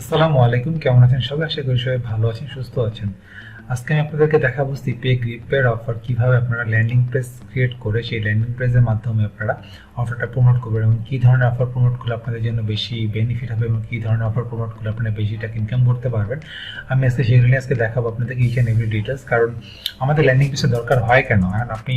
আসসালামু আলাইকুম, কেমন আছেন সবাই? আশা করি সবাই ভালো আছেন, সুস্থ আছেন। আজকে আমি আপনাদেরকে দেখাবো সিপিএ গ্রিপের অফার কিভাবে আপনারা ল্যান্ডিং পেজ ক্রিয়েট করে সেই ল্যান্ডিং পেজের মাধ্যমে আপনারা অফারটা প্রমোট করবেন এবং কী ধরনের অফার প্রমোট করলে আপনাদের জন্য বেশি বেনিফিট হবে এবং কী ধরনের অফার প্রমোট করলে আপনারা বেশি টাকা ইনকাম করতে পারবেন। আমি আজকে সেগুলো নিয়ে আজকে দেখাবো আপনাদেরকে ইচ অ্যান্ড এভরি ডিটেলস। কারণ আমাদের ল্যান্ডিং পেজের দরকার হয় কেন, কারণ আপনি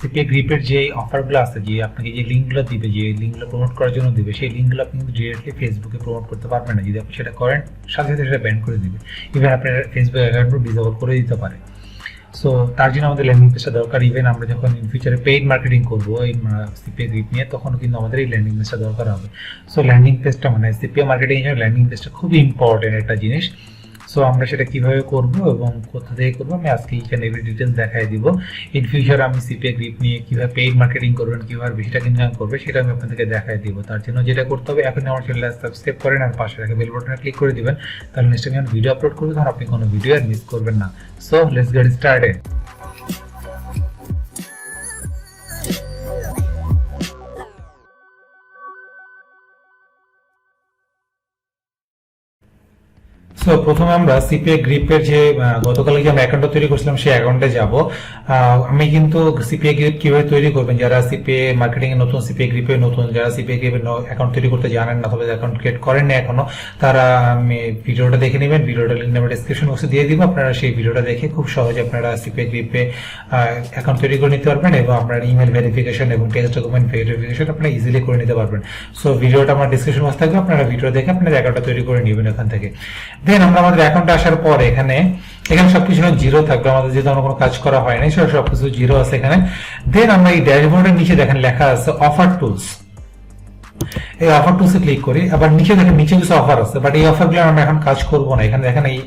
সিপিএ গ্রিপের যে অফারগুলো আছে, যে আপনাকে যে লিঙ্কগুলো দিবে, যে লিঙ্কগুলো প্রমোট করার জন্য দিবে, সেই লিঙ্কগুলো আপনি কিন্তু ডিরেক্টলি ফেসবুকে প্রমোট করতে পারবেন না। যদি আপনি সেটা করেন, সাথে সাথে সেটা ব্যান করে দিবে, ইভেন আপনার ফেসবুক অ্যাকাউন্টও ডিসেবল করে দিতে পারে। সো তার জন্য আমাদের ল্যান্ডিং পেজটা দরকার। ইভেন আমরা যখন ইন ফিউচারে পেইড মার্কেটিং করবো এই সিপিএ গ্রিপ নিয়ে, তখনও কিন্তু আমাদের এই ল্যান্ডিং পেজটা দরকার হবে। সো ল্যান্ডিং পেজটা মানে সিপিএ মার্কেটিং এর ল্যান্ডিং পেজটা খুবই ইম্পর্টেন্ট একটা জিনিস। সো আমরা সেটা কিভাবে করব এবং কোথা থেকে করবো আমি আজকে এখানে এভরি ডিটেলস দেখাই দিব। ইন ফিউচার আমি সিপিএ গ্রিপ নিয়ে কিভাবে পেইড মার্কেটিং করবেন, কিভাবে বেশি টাকা ইনকাম করবে, সেটা আমি আপনাদেরকে দেখাই দিব। তার জন্য যেটা করতে হবে, এখন আমার চ্যানেলটা সাবস্ক্রাইব করেন আর পাশে রাখা বেল বাটনে ক্লিক করে দিবেন। তাহলে নেক্সট টাইম আমি ভিডিও আপলোড করবো তখন আপনি কোনো ভিডিও আর মিস করবেন না। So let's get started. So প্রথমে আমরা সিপিএ গ্রিপের যে গতকালকে যে আমরা অ্যাকাউন্টটা তৈরি করছিলাম সেই অ্যাকাউন্টে যাব। আমি কিন্তু সিপিএ গ্রিপ কিভাবে তৈরি করবেন, যারা সিপিএ মার্কেটিং এ নতুন, সিপিএ গ্রিপে নতুন, যারা সিপিএ গ্রিপের অ্যাকাউন্ট তৈরি করতে জানেন না, তবে অ্যাকাউন্ট ক্রিয়েট করেন না এখনো, তারা আমি ভিডিওটা দেখে নেবেন। ভিডিওটা লিংক আমি ডেসক্রিপশন বক্সে দিয়ে দিব। আপনারা সেই ভিডিওটা দেখে খুব সহজে আপনারা সিপিএ গ্রিপে অ্যাকাউন্ট তৈরি করে নিতে পারবেন এবং আপনার ইমেল ভেরিফিকেশন এবং টেক্সট ডকুমেন্ট ভেরিফিকেশন আপনারা ইজিলি করে নিতে পারবেন। সো ভিডিওটা আমার ডেসক্রিপশন বক্সে থাকবে, আপনারা ভিডিও দেখে আপনাদের অ্যাকাউন্টটা তৈরি করে নেবেন এখান থেকে। দেন আমরা আমাদের অ্যাকাউন্টে আসার পর এখানে সবকিছু জিরো থাকবে, আমাদের যেহেতু আমরা কোনো কাজ করা হয় নাই, সবকিছু জিরো আছে এখানে। দেন আমরা এই ড্যাশবোর্ডের নিচে দেখেন লেখা আছে অফার টুলস। এই অফার টুলসে ক্লিক করি। আবার নিচে দেখেন নিচে কিছু অফার আছে, বাট এই অফারগুলো আমরা এখন কাজ করবো না। এখানে দেখেন এই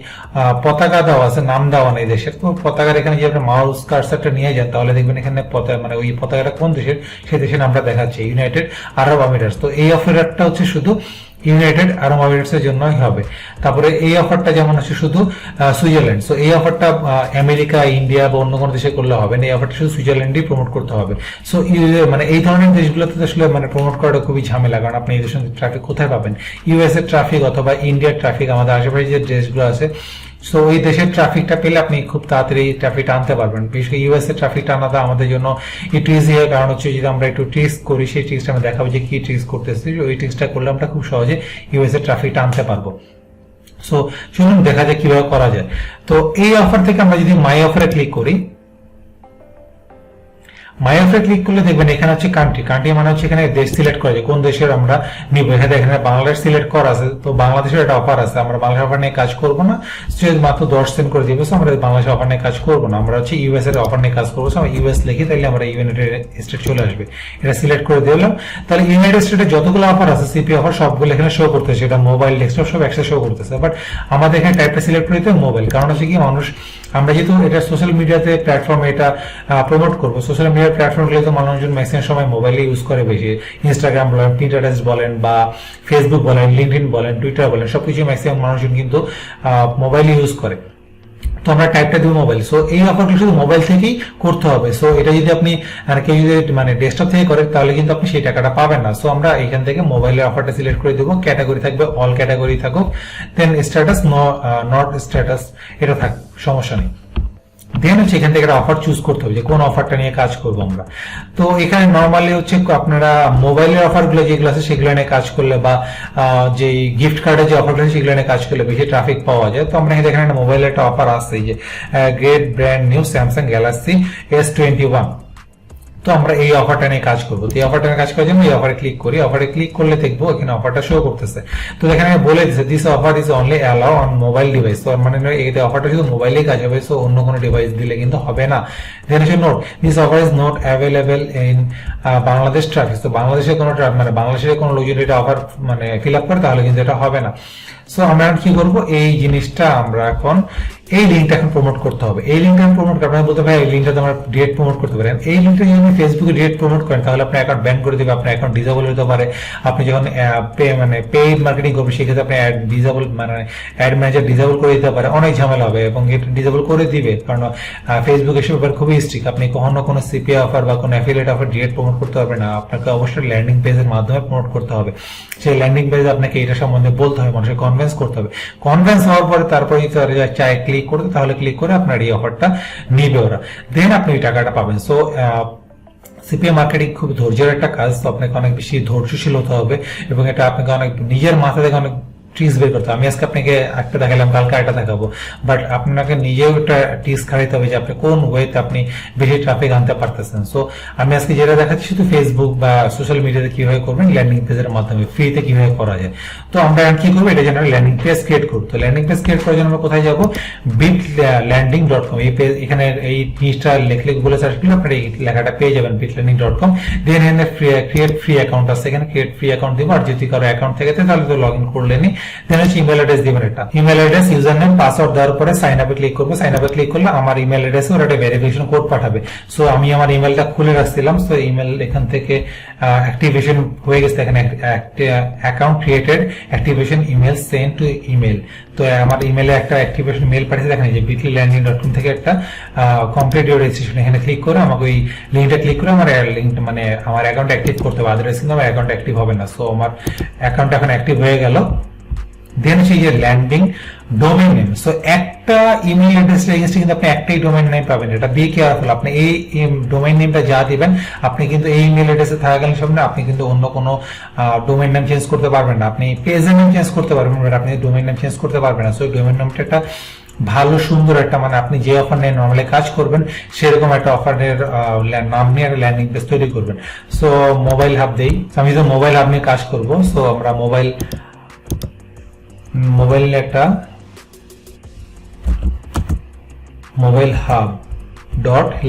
পতাকা দেওয়া আছে, নাম দেওয়া নেই দেশের। তো পতাকার এখানে যে আপনি মাউস কার্সারটা নিয়ে যান, তাহলে দেখবেন এখানে পতাকা মানে ওই পতাকাটা কোন দেশের, সেই দেশের নামটা দেখাচ্ছে ইউনাইটেড আরব আমিরাটস। তো এই অফারটা হচ্ছে শুধু ইউনাইটেড আরব আমিরাটস এর জন্যই হবে। তারপরে এই অফারটা যেমন আছে শুধু সুইজারল্যান্ড। সো এই অফারটা আমেরিকা, ইন্ডিয়া বা অন্য কোনো দেশে করলে হবে না, এই অফারটা শুধু সুইজারল্যান্ডই প্রমোট করতে হবে। সো মানে এই ধরনের দেশগুলোতে আসলে মানে প্রমোট করাটা খুবই ঝামেলা, কারণ আপনি এই দেশের ট্রাফিক কোথায় পাবেন? ইউএস এর ট্রাফিক অথবা ইন্ডিয়ার ট্রাফিক, আমাদের আশেপাশে যে দেশগুলো আছে, সো ওই দেশের ট্রাফিকটা পেলে আপনি খুব তাড়াতাড়ি ট্রাফিকটা আনতে পারবেন। বিশেষ করে ইউএস এর ট্রাফিকটা আনাটা আমাদের জন্য একটু ইজি হয়, কারণ হচ্ছে যদি আমরা একটু ট্রিক্স করি, সেই ট্রিক্সটা আমরা দেখাবো যে কি ট্রিক্স করতেছি, ওই ট্রিক্সটা করলে আমরা খুব সহজে ইউএস এর ট্রাফিকটা আনতে পারবো। সো চলুন দেখা যায় কিভাবে করা যায়। তো এই অফার থেকে আমরা যদি মাই অফারে ক্লিক করি, মাই অফারে ক্লিক করলে দেখবেন এখানে হচ্ছে কান্ট্রি। কান্ট্রি মানে হচ্ছে এখানে দেশ সিলেক্ট করা যায়, কোন দেশের আমরা নিব। এখানে বাংলাদেশ সিলেক্ট করা আছে, তো বাংলাদেশের একটা অফার আছে। আমরা বাংলাদেশ অফার নিয়ে কাজ করবো না, মাত্র 10 সেন্ট করে দিবে। আমরা বাংলাদেশ অফার নিয়ে কাজ করবো না, আমরা হচ্ছে ইউএস এর অফার নিয়ে কাজ করবো। আমরা ইউএস লিখি, তাহলে আমরা ইউনাইটেড স্টেট চলে আসবে। এটা সিলেক্ট করে দিলাম। তাহলে ইউনাইটেড স্টেটে যতগুলো অফার আছে সিপি অফার, সবগুলো এখানে শো করতেছে। এটা মোবাইল, ডেস্কটপ সব একসাথে শো করতেছে। বাট আমাদের এখানে টাইপটা সিলেক্ট করে দিতে মোবাইল, কারণ হচ্ছে কি মানুষ, আমরা যেহেতু এটা সোশ্যাল মিডিয়াতে প্ল্যাটফর্মে এটা প্রমোট করবো, সোশ্যাল মিডিয়ার প্ল্যাটফর্মগুলো তো মানুষজন ম্যাক্সিমাম সময় মোবাইলে ইউজ করে বেশি। ইনস্টাগ্রাম বলেন, পিন্টারেস্ট বলেন, বা ফেসবুক বলেন, লিঙ্কডইন বলেন, টুইটার বলেন, সবকিছু ম্যাক্সিমাম মানুষজন কিন্তু মোবাইলে ইউজ করে। তো আমরা টাইপটা দিব মোবাইল। সো এই অফারগুলো শুধু মোবাইল থেকেই করতে হবে। সো এটা যদি আপনি কেউ যদি মানে ডেস্কটপ থেকে করে, তাহলে কিন্তু আপনি সেই টাকাটা পাবেন না। সো আমরা এখান থেকে মোবাইলের অফারটা সিলেক্ট করে দেবো। ক্যাটাগরি থাকবে অল ক্যাটাগরি থাকুক, দেন স্ট্যাটাস নট স্ট্যাটাস এটা থাক, সমস্যা নেই। দেন হচ্ছে এখান থেকে একটা অফার চুজ করতে হবে যে কোন অফারটা নিয়ে কাজ করবো আমরা। তো এখানে নর্মালি হচ্ছে আপনারা মোবাইলের অফারগুলো যেগুলো আছে সেগুলো নিয়ে কাজ করলে, বা যে গিফট কার্ডের যে অফারগুলো আছে সেগুলো নিয়ে কাজ করলে বেশি ট্রাফিক পাওয়া যায়। তো আমরা এখানে একটা মোবাইলের একটা অফার আছে, যে great brand new Samsung Galaxy S21। তো আমরা এই অফারটা নিয়ে কাজ করবো। তো এই অফারটা নিয়ে কাজ করার জন্য এই অফারে ক্লিক করি। অফারে ক্লিক করলে দেখবো এখানে অফারটা শো করতেছে। তো এখানে বলে দিচ্ছে this offer is only allow on mobile device. তো মানে এই অফারটা শুধু মোবাইলেই কাজ হবে, সো অন্য কোনো ডিভাইস দিলে কিন্তু হবে না। দেন হচ্ছে note, this offer is not available in Bangladesh traffic. তো বাংলাদেশের কোনো মানে বাংলাদেশের কোনো লোকজন এটা অফার মানে ফিল আপ করে, তাহলে কিন্তু এটা হবে না। সো আমরা কি করবো, এই জিনিসটা আমরা এখন এই লিঙ্কটা এখন প্রমোট করতে হবে। এই লিঙ্কটা প্রমোট করতে আপনারা বলতে ভাই এই লিঙ্কটা তোমরা ডিরেক্ট প্রমোট করতে পারেন। এই লিঙ্কটা যদি আপনি ফেসবুকে ডিরেক্ট প্রমোট করেন তাহলে আপনার অ্যাকাউন্ট ব্যান করে দিবে, আপনার অ্যাকাউন্ট ডিসেবল হতে পারে। আপনি যখন পেইড মার্কেটিং করবেন সেক্ষেত্রে আপনি অ্যাড ম্যানেজার ডিসেবল করে দিতে পারে, অনেক ঝামেলা হবে এবং এটা ডিসেবল করে দিবে, কারণ ফেসবুক এসব ব্যাপারে খুবই স্ট্রিক্ট। আপনি কখনো কোনো সিপিএ অফার বা কোনো অ্যাফিলিয়েট অফার ডিরেক্ট প্রমোট করতে হবে না, আপনাকে অবশ্যই ল্যান্ডিং পেজের মাধ্যমে প্রমোট করতে হবে। সেই ল্যান্ডিং পেজে আপনাকে এটা সম্বন্ধে বলতে হবে, মানুষকে কনভিন্স করতে হবে। কনভিন্স হওয়ার পরে তারপরে যদি চায় ক্লিক করতে, তাহলে ক্লিক করে আপনার এই অফারটা নিবে ওরা, দেন আপনি ওই টাকাটা পাবেন। সো সিপিএ মার্কেটিং খুব ধৈর্যের একটা কাজ, তো আপনাকে অনেক বেশি ধৈর্যশীল হতে হবে এবং এটা আপনাকে অনেক নিজের মাথা থেকে অনেক ট্রিক্স বের করতে হবে। আমি আজকে আপনাকে একটা দেখালাম, কালকে একটা দেখাবো, বাট আপনাকে নিজেও একটা ট্রিক্স খাটাইতে হবে যে আপনি কোন ওয়েতে আপনি বেশি ট্রাফিক আনতে পারতেছেন। সো আমি আজকে যেটা দেখাচ্ছি শুধু ফেসবুক বা সোশ্যাল মিডিয়াতে কিভাবে করবেন, ল্যান্ডিং পেজের মাধ্যমে ফ্রিতে কিভাবে করা যায়। তো আমরা কি করবো, এটা যেন ল্যান্ডিং পেজ ক্রিয়েট করবো। তো ল্যান্ডিং পেজ ক্রিয়েট করার জন্য আমরা কোথায় যাবো, bitlanding.com। এই পেজ, এখানে এই জিনিসটা লেখলে গুগলে সার্চ করলে আপনার এই লেখাটা পেয়ে যাবেন, bitlanding.com। দেন এখানে ক্রিয়েট ফ্রি অ্যাকাউন্ট আছে, এখানে ক্রিয়েট ফ্রি অ্যাকাউন্ট দিব। আর যদি কারো অ্যাকাউন্ট থেকে তাহলে তো লগ ইন করলেনি, দেন হচ্ছে ইমেল অ্যাড্রেস দিবেন। এটা email address, user name, password দেওয়ার পরে সাইন আপে ক্লিক করবো। সাইন আপে ক্লিক করলে আমার ইমেল অ্যাড্রেসে ওরা একটা ভেরিফিকেশন কোড পাঠাবে। সো আমি আমার ইমেলটা খুলে রাখছিলাম, সো ইমেল এখান থেকে অ্যাক্টিভেশন হয়ে গেছে। এখানে account created, activation email send to email. তো আমার ইমেলে একটা অ্যাক্টিভেশন মেল পাঠিয়েছে, দেখেন যে bitlanding.com থেকে একটা কমপ্লিট ইউর রেজিস্ট্রেশন। এখানে ক্লিক করে আমাকে ওই লিঙ্কটা ক্লিক করে আমার লিঙ্ক মানে আমার অ্যাকাউন্ট অ্যাক্টিভ করতে হবে, আদারওয়াইজ কিন্তু আমার অ্যাকাউন্ট অ্যাক্টিভ হবে না। সো আমার অ্যাকাউন্ট এখন অ্যাক্টিভ হয়ে গেল। দেন হচ্ছে যে ল্যান্ডিং ডোমেইন নেম। সো একটা ইমেল অ্যাড্রেস এগেইনস্টে কিন্তু আপনি একটাই ডোমেইন নেম পাবেন, এটা বি কেয়ারফুল। আপনি এই ডোমেইন নেমটা যা দিবেন, আপনি কিন্তু এই ইমেল অ্যাড্রেসে থাকাকালীন সময় আপনি কিন্তু অন্য কোনো ডোমেইন নেম চেঞ্জ করতে পারবেন না। আপনি পেজের নেম চেঞ্জ করতে পারবেন, বাট আপনি ডোমেইন নেম চেঞ্জ করতে পারবেন না। সো ডোমেইন নেমটা একটা ভালো সুন্দর একটা, মানে আপনি যে অফার নিয়ে নর্মালি কাজ করবেন সেরকম একটা অফারের নাম নিয়ে একটা ল্যান্ডিং পেজ তৈরি করবেন। সো মোবাইল হাব দেই, আমি তো মোবাইল হাব নিয়ে কাজ করব। সো আমরা মোবাইল একটা মোবাইল হাব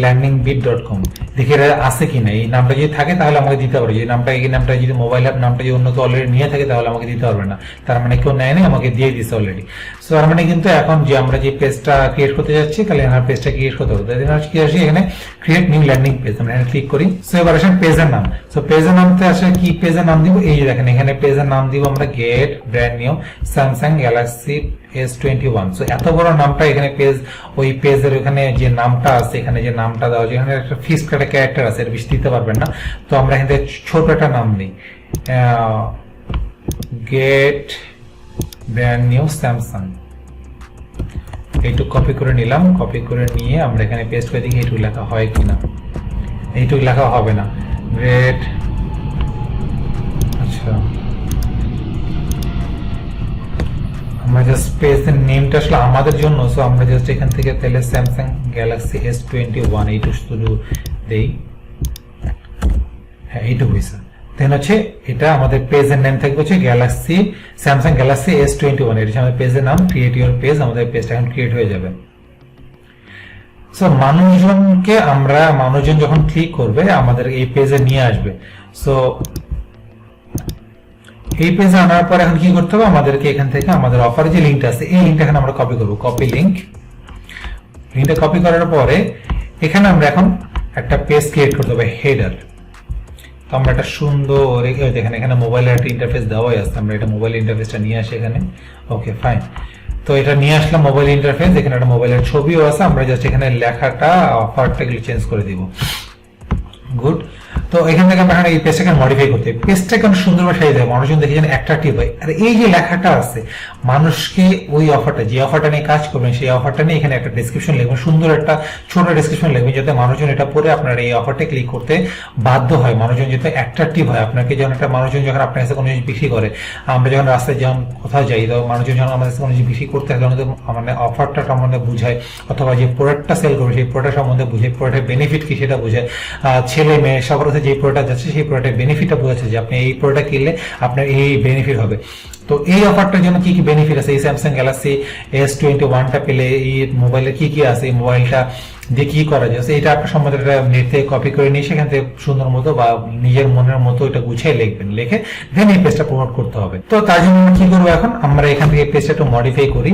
.landingbit.com দেখি এটা আছে কিনা। এই নামটা যদি থাকে তাহলে আমাকে দিতে পারবে, এই নামটা যদি মোবাইল অ্যাপ নামটা যদি অন্য কেউ অলরেডি নিয়ে থাকে তাহলে আমাকে দিতে পারবে না, তার মানে কেউ নেয় নাই, আমাকে দিয়ে দিচ্ছে অলরেডি। সো তার মানে কিন্তু এখন যে আমরা যে পেজটা ক্রিয়েট করতে যাচ্ছি, তাহলে এখানে পেজটা ক্রিয়েট করতে হবে। কি আসি এখানে ক্রিয়েট নিউ ল্যান্ডিং পেজ, আমরা এখানে ক্লিক করি। সো এবার আসেন পেজের নাম। সো পেজের নামতে আসে কি পেজের নাম দিব, এই যে দেখেন এখানে পেজের নাম দিব আমরা get brand new Samsung Galaxy S21। So এত বড় নামটা এখানে পেজ, ওই পেজের ওখানে যে নামটা আছে, এখানে যে নামটা দেওয়া আছে, এখানে একটা ফিক্সড একটা ক্যারেক্টার আছে, এর বেশি দিতে পারবেন না। তো আমরা এখানে ছোট একটা নাম দিই, গেট ব্র্যান্ড নিউ স্যামসাং। এইটুকু কপি করে নিলাম, কপি করে নিয়ে আমরা এখানে পেস্ট করে দিই। এইটুকু লেখা হয় কিনা, এইটুকু লেখা হবে না, গ্রেট। আচ্ছা, আমরা জাস্ট পেজের নেমটা আসলে আমাদের জন্য। সো আমরা জাস্ট এখান থেকে তাহলে স্যামসাং গ্যালাক্সি S21 এইটুকু শুধু দেই। হ্যাঁ, এইটুকু হয়েছে। দেন হচ্ছে এটা আমাদের পেজের নেম থাকবে হচ্ছে গ্যালাক্সি, স্যামসাং গ্যালাক্সি S21। এটা আমাদের পেজের নাম, ক্রিয়েট ইউর পেজ। আমাদের পেজটা এখন ক্রিয়েট হয়ে যাবে। সো মানুষজন যখন ক্লিক করবে আমাদের এই পেজে নিয়ে আসবে। সো এই পেজে আনার পর এখন কি করতে হবে, আমাদেরকে এখান থেকে আমাদের অফারে যে লিঙ্কটা আছে, এই লিঙ্কটা এখানে আমরা কপি করবো। কপি লিঙ্কটা কপি করার পরে এখানে আমরা এখন একটা পেজ ক্রিয়েট করতে হবে, হেডার। তো আমরা একটা সুন্দর দেখেন এখানে মোবাইলের একটা ইন্টারফেস দেওয়াই আছে, আমরা এটা মোবাইল ইন্টারফেসটা নিয়ে আসি এখানে। ওকে, ফাইন। তো এটা নিয়ে আসলাম মোবাইল ইন্টারফেস, এখানে একটা মোবাইলের ছবিও আছে। আমরা জাস্ট এখানে লেখাটা অফারটা চেঞ্জ করে দিব। গুড। তো এখান থেকে আমরা এই পেজটাকে মডিফাই করতে হবে, পেজটাকে সুন্দরভাবে সাজিয়ে দেবো, মানুষজন দেখে যেন অ্যাট্রাকটিভ হয়। আর এই যে লেখাটা আছে, মানুষকে ওই অফারটা, যে অফারটা নিয়ে কাজ করবেন সেই অফারটা নিয়ে এখানে একটা ডেসক্রিপশন লিখবেন, সুন্দর একটা ছোট ডেসক্রিপশন লিখবেন, যাতে মানুষজন এটা পড়ে আপনার এই অফারটা ক্লিক করতে বাধ্য হয়, মানুষজন যাতে অ্যাট্রাকটিভ হয় আপনাকে। যখন একটা মানুষজন যখন আপনার কাছে কোনো জিনিস বিক্রি করে, আমরা যখন রাস্তায় যখন কোথাও যাই, তো মানুষজন যখন আমাদের কাছে কোনো জিনিস বিক্রি করতে হয়, মানে অফারটা সম্বন্ধে বুঝায়, অথবা যে প্রোডাক্টটা সেল করবে সেই প্রোডাক্ট সম্বন্ধে বুঝে, প্রোডাক্টের বেনিফিট কি সেটা বুঝায়। ছেলে মেয়ে সবার কাছে যে প্রোডাক্ট যাচ্ছে সেই প্রোডাক্টের বেনিফিটটা বোঝাচ্ছে যে আপনি এই প্রোডাক্ট কিনলে আপনার এই বেনিফিট হবে। তো এই অফারটার জন্য কি কি বেনিফিট আছে, এই স্যামসাং গ্যালাক্সি S21টা পেলে এই মোবাইলে কি কি আছে, এই মোবাইলটা দিয়ে কি করা যায়, এটা আপনার সম্বন্ধে নেট থেকে কপি করে নিয়ে সেখান থেকে সুন্দর মতো বা নিজের মনের মতো এটা গুছিয়ে লিখবেন, লিখে দেন এই পেজটা প্রমোট করতে হবে। তো তার জন্য আমরা কি করবো, এখন আমরা এখান থেকে পেজটা একটু মডিফাই করি।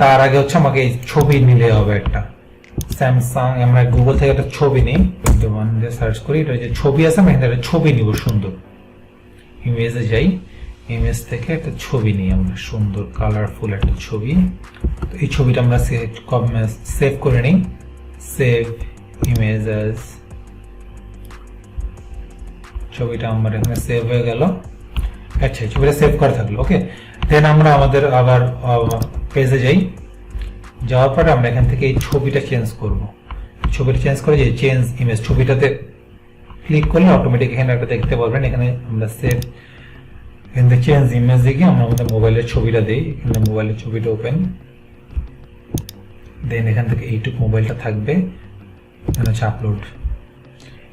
তার আগে হচ্ছে আমাকে এই ছবি নিলে হবে একটা স্যামসাং, আমরা গুগল থেকে একটা ছবি নিই, সার্চ করি, এটা যে ছবি আছে আমি এখানে একটা ছবি নিব সুন্দর, ইমেজে যাই, ইমেজ থেকে একটা ছবি নিই আমরা সুন্দর কালারফুল একটা ছবি। তো এই ছবিটা আমরা সেভ করে নিই, সেভ ইমেজ অ্যাজ, ছবিটা আমার এখানে সেভ হয়ে গেল। আচ্ছা ছবিটা সেভ করা থাকলো, ওকে। দেন আমরা আমাদের আবার পেজে যাই, যাওয়ার পরে আমরা এখান থেকে এই ছবিটা চেঞ্জ করব, ছবিটা চেঞ্জ করে যে চেঞ্জ ইমেজ ছবিটাতে ক্লিক করলে অটোমেটিক এখানে একটা দেখতে পারবেন, এখানে আমরা সেভ, এখান থেকে চেঞ্জ ইমেজ দিয়ে আমরা আমাদের মোবাইলের ছবিটা দিই, এখানে মোবাইলের ছবিটা ওপেন, দেন এখান থেকে এইটুকু মোবাইলটা থাকবে, এখানে হচ্ছে আপলোড,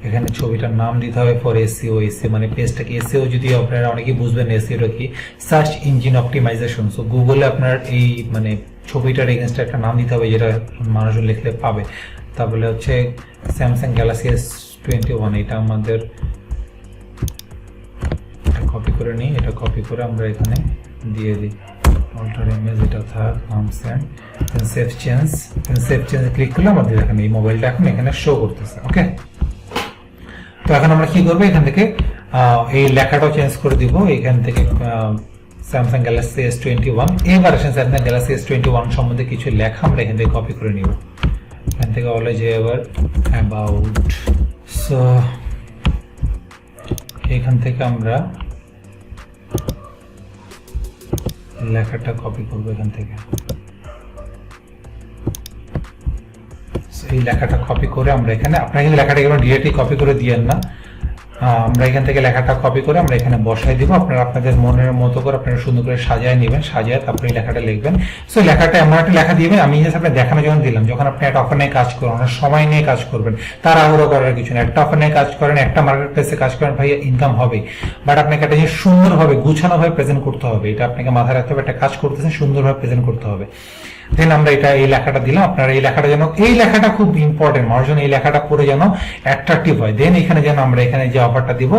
এখানে ছবিটার নাম দিতে হবে ফর এসইও, এসইও মানে পেজটাকে এসইও, যদি আপনারা অনেকেই বুঝবেন এসইওটা কি, সার্চ ইঞ্জিন অপটিমাইজেশন। সো গুগলে আপনার এই মানে ছবিটার এগেনস্টে একটা নাম দিতে হবে যেটা মানুষজন লিখলে পাবে। তারপরে হচ্ছে স্যামসাং গ্যালাক্সি S21, এটা আমাদের কপি করে নিই, এটা কপি করে আমরা এখানে দিয়ে দিই, অল্টার ইমেজ এটা থাক, সেন্ড, দেন সেভ চেঞ্জ, দেন সেভ চেঞ্জ ক্লিক করলে আমাদের এখানে এই মোবাইলটা এখন এখানে শো করতেছে, ওকে। তো এখন আমরা কি করবো, এখান থেকে এই লেখাটাও চেঞ্জ করে দিব, এখান থেকে স্যামসাং গ্যালাক্সি S21, এবার আসেন স্যামসাং গ্যালাক্সি S21 সম্বন্ধে কিছু লেখা আমরা এখান থেকে কপি করে নিব, এখান থেকে বলে যে এবার অ্যাবাউট, সো এখান থেকে আমরা লেখাটা কপি করবো এখান থেকে, এই লেখাটা কপি করে আমরা এখানে, আপনারা কিন্তু লেখাটা ডিরেক্টলি কপি করে দিয়েন না, আমরা এখান থেকে লেখাটা কপি করে আমরা এখানে বসাই দিব, আপনারা আপনাদের মনের মতো করে আপনারা সুন্দর করে সাজায় নেবেন, সাজায় তারপরে এই লেখাটা লিখবেন। সো লেখাটা এমন একটা লেখা দিবেন, আমি আপনার দেখানো যখন দিলাম, যখন আপনি একটা অফার নিয়ে কাজ করবেন, সময় নিয়ে কাজ করবেন, তাড়াহুড়ো করার কিছু না, একটা অফার নিয়ে কাজ করেন, একটা মার্কেট প্লেসে কাজ করেন, ভাই ইনকাম হবে, বাট আপনাকে একটা জিনিস সুন্দরভাবে গুছানোভাবে প্রেজেন্ট করতে হবে, এটা আপনাকে মাথায় রাখতে হবে, একটা কাজ করতেছেন সুন্দরভাবে প্রেজেন্ট করতে হবে। দেন আমরা এটা এই লেখাটা দিলাম, আপনারা এই লেখাটা যেন, এই লেখাটা খুব ইম্পর্টেন্ট, মানুষ যেন এই লেখাটা পড়ে যেন অ্যাট্রাকটিভ হয়। দেন এখানে যেন আমরা এখানে যে অফারটা দিব,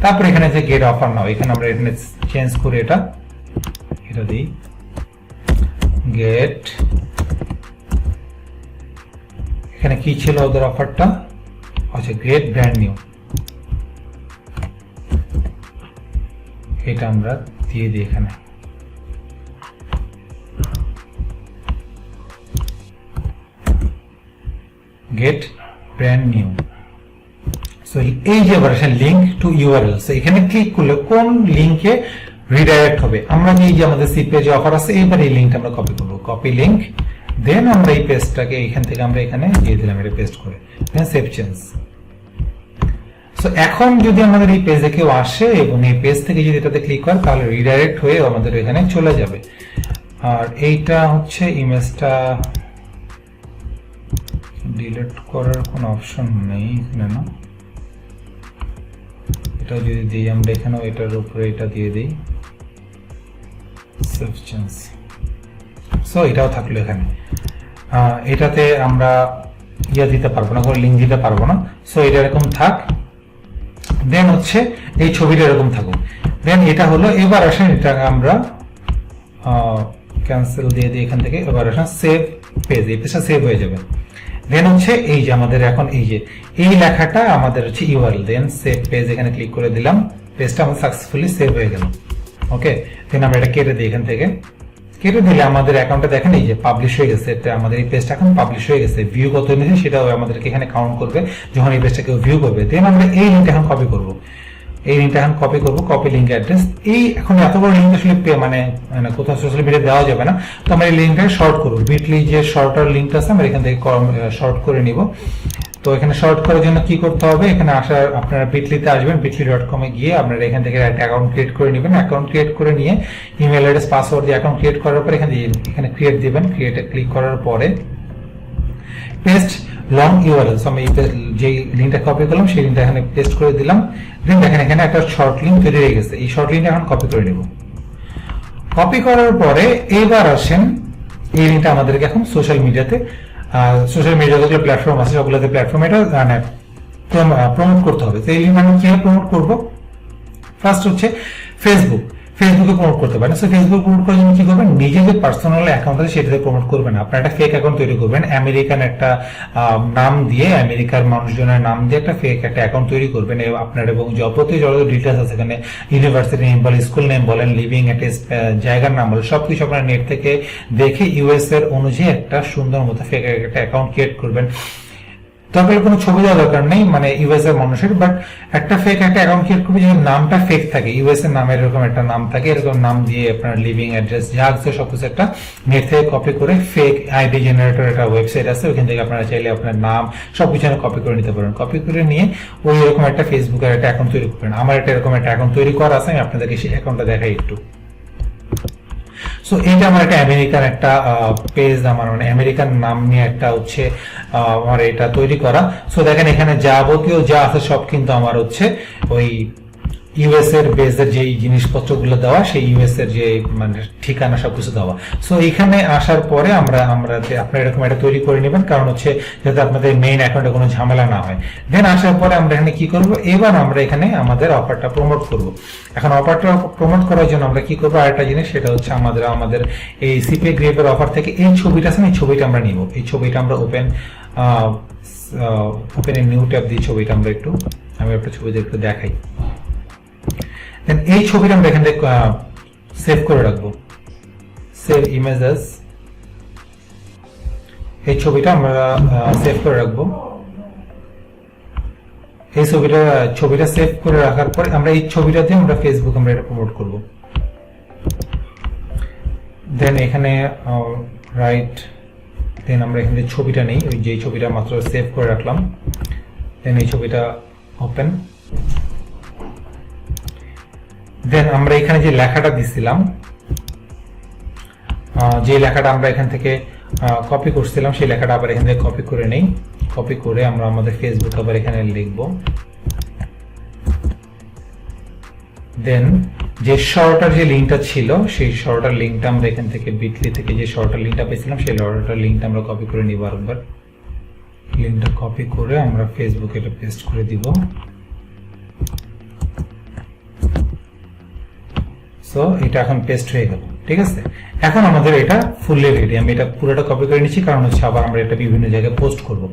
তারপর এখানে যে গেট অফার নাও, এখানে আমরা এখানে চেঞ্জ করে এটা দিই, গেট, এখানে কি ছিল ওদের অফারটা, আচ্ছা গেট ব্র্যান্ড নিউ, এটা আমরা দিয়ে দিই এখানে, গেট ব্র্যান্ড নিউ। সো এই যে version link to URL, so এখানে ক্লিক করলে কোন লিংকে রিডাইরেক্ট হবে, আমরা এই যে আমাদের সি পেজে অফার আছে, এবার এই লিংকটা আমরা কপি করব, কপি লিংক, দেন আমরা এই পেজটাকে এখান থেকে আমরা এখানে দিয়ে দিলাম, এটা পেস্ট করে, দেন সেভ চেঞ্জ। সো এখন যদি আমাদের এই পেজে কেউ আসে এবং এই পেজ থেকে যদি এটাতে ক্লিক করে, তাহলে রিডাইরেক্ট হয়ে আমাদের এখানে চলে যাবে। আর এইটা হচ্ছে ইমেজটা ডিলিট করার কোনো অপশন নেই এখানে, না, এটা যদি দিই আমরা এখানেও এটার উপরে এটা দিয়ে দিই, সেভ চেঞ্জ। সো এটাও থাকলো এখানে, এটাতে আমরা দিতে পারবো না, কোনো লিঙ্ক দিতে পারবো না, সো এটা এরকম থাক। দেন হচ্ছে এই ছবিটা এরকম থাকুক। দেন এটা হলো, এবার আসেন এটা আমরা ক্যান্সেল দিয়ে দিই এখান থেকে, এবার আসেন সেভ পেজ, এই পেজটা সেভ হয়ে যাবে। দেন হচ্ছে এই যে আমাদের এখন এই যে এই লেখাটা আমাদের হচ্ছে ইউআরএল, দেন সেভ পেজ, এখানে ক্লিক করে দিলাম, পেজটা আমাদের সাকসেসফুলি সেভ হয়ে গেল, ওকে। দেন আমরা এটা কেটে দিই, এখান থেকে কেটে দিলে আমাদের অ্যাকাউন্টে দেখেন এই যে পাবলিশ হয়ে গেছে, এটা আমাদের এই পেজটা এখন পাবলিশ হয়ে গেছে, ভিউ কত এনেছে সেটাও আমাদেরকে এখানে কাউন্ট করবে যখন এই পেজটা কেউ ভিউ করবে। দেন আমরা এই লিঙ্কটা এখন কপি করব, এই লিঙ্কটা এখন কপি করব, কপি লিঙ্ক অ্যাড্রেস, এই এখন এত বড় লিঙ্ক আসলে মানে কোথাও সোশ্যাল মিডিয়া দেওয়া যাবে না, তো আমরা এই লিঙ্কটাকে শর্ট করব, বিটলি যে শর্টার লিঙ্কটা আছে আমরা এখান থেকে শর্ট করে নিব। তো এখানে শর্ট করার জন্য কি করতে হবে, এখানে আসার আপনারা বিটলিতে আসবেন, bitly.com এ গিয়ে আপনারা এখান থেকে একটা অ্যাকাউন্ট ক্রিয়েট করে নেবেন, অ্যাকাউন্ট ক্রিয়েট করে নিয়ে ইমেল অ্যাড্রেস পাসওয়ার্ড দিয়ে অ্যাকাউন্ট ক্রিয়েট করার পর এখানে ক্রিয়েট দিবেন, ক্রিয়েটে ক্লিক করার পরে পেস্ট লং ইউআরএল, আমি যে লিঙ্কটা কপি করলাম সেই লিঙ্কটা এখানে পেস্ট করে দিলাম। দেন দেখেন এখানে একটা শর্ট লিঙ্ক তৈরি হয়ে গেছে, এই শর্ট লিঙ্কটা এখন কপি করে নেব। কপি করার পরে এবার আসেন এই লিঙ্কটা আমাদেরকে এখন সোশ্যাল মিডিয়াতে যতগুলো প্ল্যাটফর্ম আছে সবগুলোতে প্ল্যাটফর্ম এটা প্রমোট করতে হবে। তো এই লিঙ্ক আমি কিভাবে প্রমোট করবো, ফার্স্ট হচ্ছে ফেসবুকে প্রমোট করতে পারেন। সো ফেসবুক প্রমোট করার জন্য কি করবেন, নিজের যে পার্সোনাল অ্যাকাউন্ট আছে সেটাতে প্রমোট করবেন। আপনার একটা ফেক অ্যাকাউন্ট তৈরি করবেন, আমেরিকান একটা নাম দিয়ে, আমেরিকার মানুষজনের নাম দিয়ে একটা ফেক একটা অ্যাকাউন্ট তৈরি করবেন। আপনার এবং যাবতীয় যত ডিটেলস আছে এখানে, ইউনিভার্সিটি নেম বলেন, স্কুল নেম বলেন, লিভিং একটা জায়গার নাম বলেন, সবকিছু আপনার নেট থেকে দেখে ইউএস এর অনুযায়ী একটা সুন্দর মতো ফেক একটা অ্যাকাউন্ট ক্রিয়েট করবেন। দরকার কোনো ছবি দেওয়া দরকার নেই, মানে ইউএস এর মানুষের, বাট একটা ফেক একটা অ্যাকাউন্ট ক্রিয়েট করবে যে নামটা ফেক থাকে, ইউএস এর নামের এরকম একটা নাম থাকে, এরকম নাম দিয়ে আপনার লিভিং অ্যাড্রেস যা আছে সবকিছু একটা নেট থেকে কপি করে, ফেক আইডি জেনারেটর একটা ওয়েবসাইট আছে, ওখান থেকে আপনারা চাইলে আপনার নাম সবকিছু কপি করে নিতে পারেন। কপি করে নিয়ে ওই এরকম একটা ফেসবুকের একটা অ্যাকাউন্ট তৈরি করবেন। আমার একটা এরকম একটা অ্যাকাউন্ট তৈরি করা আছে, আমি আপনাদেরকে সেই অ্যাকাউন্টটা দেখাই একটু। সো এইটা আমার একটা আমেরিকান একটা পেজ, আমার মানে আমেরিকান নাম নিয়ে একটা হচ্ছে আমার এটা তৈরি করা। সো দেখেন এখানে যাবতীয় যা আছে সব কিন্তু আমার হচ্ছে ওই ইউএস এর বেসের যে জিনিসপত্রগুলো দেওয়া, সেই ইউএস এর যে মানে ঠিকানা সবকিছু দেওয়া। সো এখানে আসার পরে আমরা আপনারা এরকম একটা তৈরি করে নেবেন, কারণ হচ্ছে যাতে আপনাদের মেইন অ্যাকাউন্টে কোনো ঝামেলা না হয়। দেন আসার পরে আমরা এখানে কি করব, এবার আমরা এখানে আমাদের অফারটা প্রমোট করব। এখন অফারটা প্রমোট করার জন্য আমরা কি করবো, আরেকটা জিনিস, সেটা হচ্ছে আমাদের এই সিপিএ গ্রেপের অফার থেকে এই ছবিটা আছে, এই ছবিটা আমরা নিব। এই ছবিটা আমরা ওপেন এ নিউ ট্যাব দিয়ে ছবিটা আমরা আমি একটা ছবি একটু দেখাই। দেন এই ছবিটা আমরা এখান থেকে সেভ করে রাখবো, সেভ ইমেজেস। এই ছবিটা আমরা সেভ করে রাখবো। এই ছবিটা সেভ করে রাখার পরে আমরা এই ছবিটা দিয়ে আমরা ফেসবুক আমরা এটা প্রমোট করব। দেন এখানে রাইট, দেন আমরা এখানে ছবিটা নেই, ওই যে ছবিটা মাত্র সেভ করে রাখলাম। দেন এই ছবিটা ওপেন। দেন আমরা এখানে যে লেখাটা দিছিলাম, যে লেখাটা আমরা এখান থেকে কপি করছিলাম, সেই লেখাটা আবার এখান থেকে কপি করে নেই। কপি করে আমরা আমাদের ফেসবুক আবার এখানে লিখব। দেন যে শর্টার যে লিঙ্কটা ছিল, সেই শর্টার লিঙ্কটা আমরা এখান থেকে বিটলি থেকে যে শর্টার লিঙ্কটা পেয়েছিলাম, সেই শর্টার লিঙ্কটা আমরা কপি করে নিব। আরেকবার লিঙ্কটা কপি করে আমরা ফেসবুকে এটা পেস্ট করে দিব। সো এটা এখন পেস্ট হয়ে গেল, ঠিক আছে। এখন আমাদের এটা ফুললি রেডি। আমি এটা পুরোটা কপি করে নিচ্ছি, কারণ হচ্ছে আবার আমরা এটা বিভিন্ন জায়গায় পোস্ট করব।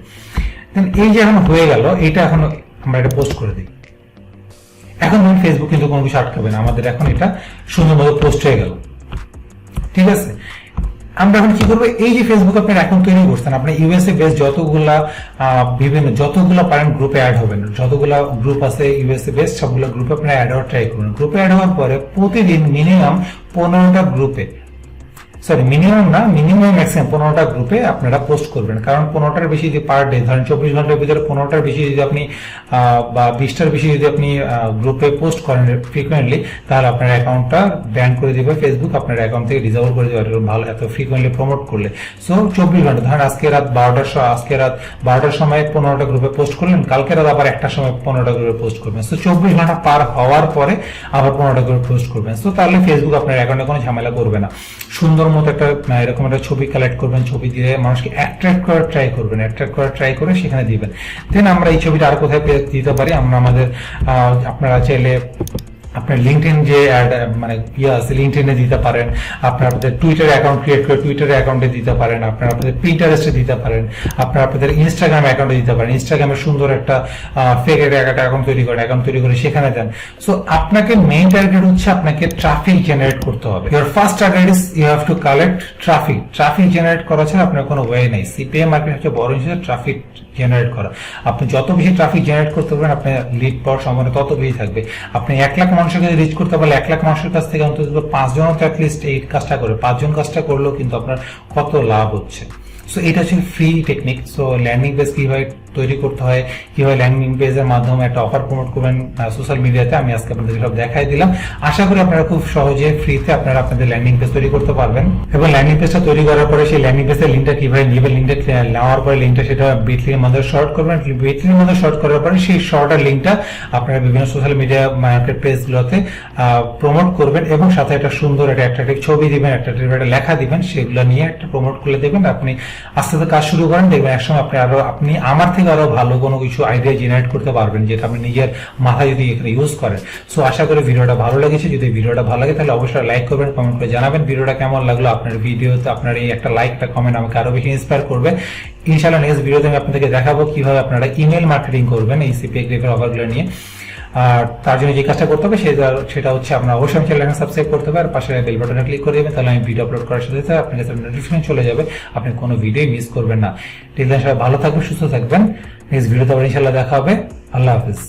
দেন এই যে এখন হয়ে গেল, এটা এখন আমরা এটা পোস্ট করে দিই। এখন ধরুন ফেসবুক কিন্তু কোনো কিছু আটকাবে না, আমাদের এখন এটা সুন্দর মতো পোস্ট হয়ে গেল, ঠিক আছে। আমরা এখন কি করবো, এই যে ফেসবুক আপনার অ্যাকাউন্ট তৈরি করছেন, আপনি ইউএসএ বেস যতগুলা পারেন গ্রুপে অ্যাড হবেন, যতগুলা গ্রুপ আছে ইউএসএ বেস সবগুলো গ্রুপে আপনারা অ্যাড হওয়ার ট্রাই করুন। গ্রুপে অ্যাড হওয়ার পরে প্রতিদিন মিনিমাম 15টা গ্রুপে, সরি মিনিমাম না, মিনিমাম ম্যাক্সিমাম 15টা গ্রুপে আপনারা পোস্ট করবেন। কারণ 15টার বেশি যদি পার ডে, ধরেন 24 ঘন্টার ভিতরে 15টার বেশি যদি আপনি বা 20টার বেশি যদি আপনি গ্রুপে পোস্ট করেন ফ্রিকোয়েন্টলি, তাহলে আপনার অ্যাকাউন্টটা ব্যান করে দিবে ফেসবুক, আপনার অ্যাকাউন্ট থেকে ডিসেবল করে দেবে ভালো এত ফ্রিকোয়েন্টলি প্রমোট করলে। সো 24 ঘন্টা, ধরেন আজকে রাত 12টার সময় 15টা গ্রুপে পোস্ট করলেন, কালকে রাত আবার 1টার সময় 15টা গ্রুপে পোস্ট করবেন। সো 24 ঘন্টা পার হওয়ার পরে আবার 15টা গ্রুপে পোস্ট করবেন। সো তাহলে ফেসবুক আপনার অ্যাকাউন্টে কোনো ঝামেলা করবে না। সুন্দর মতো একটা এরকম একটা ছবি কালেক্ট করবেন, ছবি দিয়ে মানুষকে অ্যাট্রাক্ট করার ট্রাই করে সেখানে দিবেন। দেন আমরা এই ছবিটা আর কোথায় দিতে পারি, আপনারা চাইলে আপনার লিঙ্কডইন যে মানে আছে লিঙ্কডইনে দিতে পারেন, আপনাদের টুইটার অ্যাকাউন্ট ক্রিয়েট করে টুইটার অ্যাকাউন্টে দিতে পারেন, আপনাদের পিন্টারেস্টে দিতে পারেন, আপনাদের ইনস্টাগ্রাম অ্যাকাউন্টে দিতে পারেন। ইনস্টাগ্রামে সুন্দর একটা ফেক অ্যাকাউন্ট তৈরি করে সেখানে দেন। সো আপনাকে মেইন টার্গেট হচ্ছে আপনাকে ট্রাফিক জেনারেট করতে হবে। Your first target is you have to collect traffic generate করা ছাড়া আপনার কোনো ওয়ে নেই। সিপিএ মার্কেট হচ্ছে বড় হিসেবে ট্রাফিক জেনারেট করা। আপনি যত বেশি ট্রাফিক জেনারেট করতে পারবেন, আপনার লিড পাওয়ার সম্ভাবনা তত বেশি থাকবে। আপনি 1 লাখ মানুষের কাছে রিচ করতে পারলে 1 লাখ মানুষের কাছ থেকে অন্তত 5 জন তো অ্যাটলিস্ট এই কাজটা করে, 5 জন কাজটা করলেও কিন্তু আপনার কত লাভ হচ্ছে। সো এটা হচ্ছে free technique. So landing page কিভাবে তৈরি করতে হয়, কিভাবে ল্যান্ডিং পেজের মাধ্যমে একটা অফার প্রমোট করবেন সোশ্যাল মিডিয়াতে, আমি আজকে আপনাদের সব দেখাই দিলাম। আশা করি আপনারা খুব সহজে ফ্রিতে আপনারা আপনাদের ল্যান্ডিং পেজ তৈরি করতে পারবেন। এবং ল্যান্ডিং পেজটা তৈরি করার পরে সেই ল্যান্ডিং পেজের লিঙ্কটা কিভাবে নেবেন, লিঙ্কটা নেওয়ার পরে লিঙ্কটা সেটা বিটলির মধ্যে শর্ট করবেন, বিটলির মধ্যে শর্ট করার পরে সেই শর্টার লিঙ্কটা আপনারা বিভিন্ন সোশ্যাল মিডিয়া মার্কেট প্লেসগুলোতে প্রমোট করবেন এবং সাথে একটা সুন্দর একটা অ্যাট্রাক্টিভ ছবি দিবেন, একটা লেখা দিবেন, সেগুলো নিয়ে একটা প্রমোট করে দেবেন। আপনি আস্তে আস্তে কাজ শুরু করেন, দেখবেন একসময় আপনি আমার থেকে আরো ভালো কোনো কিছু আইডিয়া জেনারেট করতে পারবেন, যেটা আপনি নিজের মাথায় যদি এখানে ইউজ করেন। সো আশা করি ভিডিওটা ভালো লেগেছে। যদি ভিডিওটা ভালো লাগে তাহলে অবশ্যই লাইক করবেন, কমেন্ট করে জানাবেন ভিডিওটা কেমন লাগলো। আপনার ভিডিওতে আপনার এই একটা লাইক, একটা কমেন্ট আমাকে আরো বেশি ইন্সপায়ার করবে। ইনশাআল্লাহ নেক্সট ভিডিওতে আমি আপনাদেরকে দেখাবো কিভাবে আপনারা ইমেল মার্কেটিং করবেন এই সিপিএ গ্রিপের অফারগুলো নিয়ে। আর তার জন্য যে কাজটা করতে হবে সেটা হচ্ছে আপনার অবশ্যই চ্যানেলটাকে সাবস্ক্রাইব করতে হবে আর পাশে বেল বাটনে ক্লিক করে দেবেন, তাহলে আমি ভিডিও আপলোড করার সাথে সাথে আপনার কাছে নোটিফিকেশন চলে যাবে, আপনি কোনো ভিডিও মিস করবেন না। টিল দেন সবাই ভালো থাকবেন, সুস্থ থাকবেন। নেক্সট ভিডিওতে আবার ইনশাআল্লাহ দেখা হবে। আল্লাহ হাফেজ।